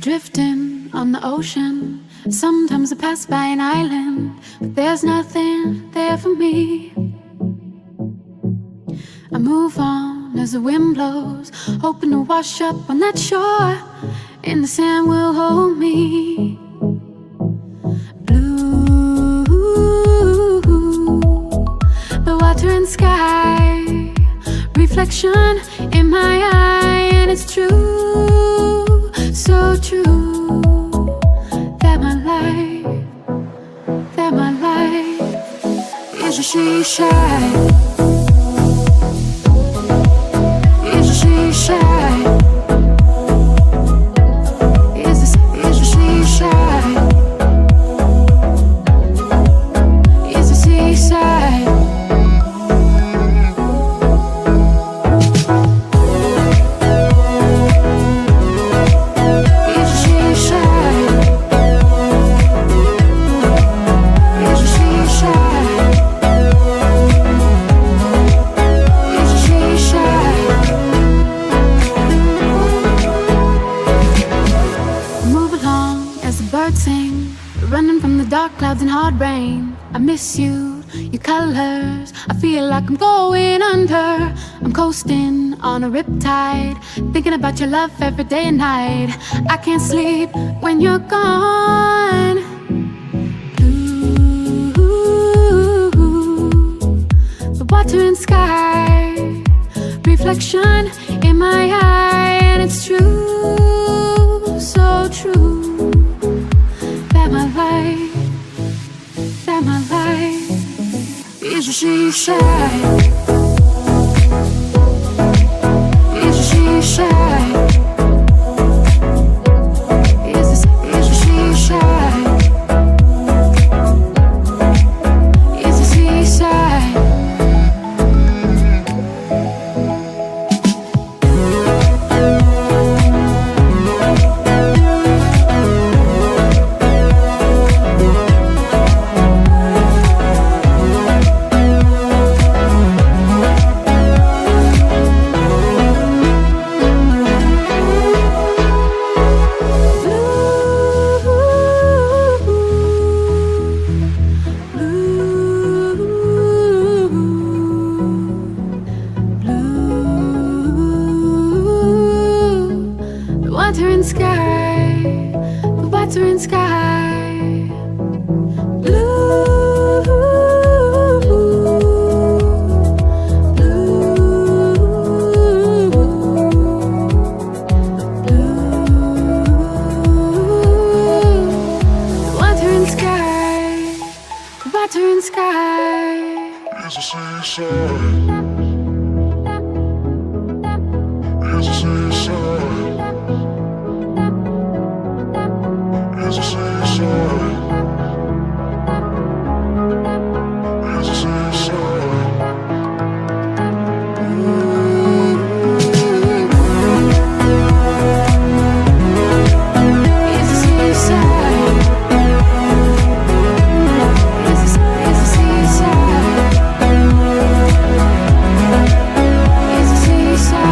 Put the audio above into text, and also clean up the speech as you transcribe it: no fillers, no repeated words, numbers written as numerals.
Drifting on the ocean, sometimes I pass by an island, but there's nothing there for me. I move on as the wind blows, hoping to wash up on that shore, and the sand will hold me. Blue, the water and sky, reflection in my eye, and it's true, so true, that my life is a she-shine. Is a she-shine. Is a she-shine. Is a seaside. Running from the dark clouds and hard rain. I miss you, your colors. I feel like I'm going under. I'm coasting on a riptide, thinking about your love every day and night. I can't sleep when you're gone. Blue, the water and sky, reflection in my eye, and it's true, so true, that my life is a she-shine. Is a she-shine. Is a she-shine. Is a seaside. Water and sky, the water and sky. Blue, blue, blue. Water and sky, the water and sky. Is a seaside. Is a seaside. Is a seaside. Is a seaside. Is a seaside. Is a seaside. Is a seaside.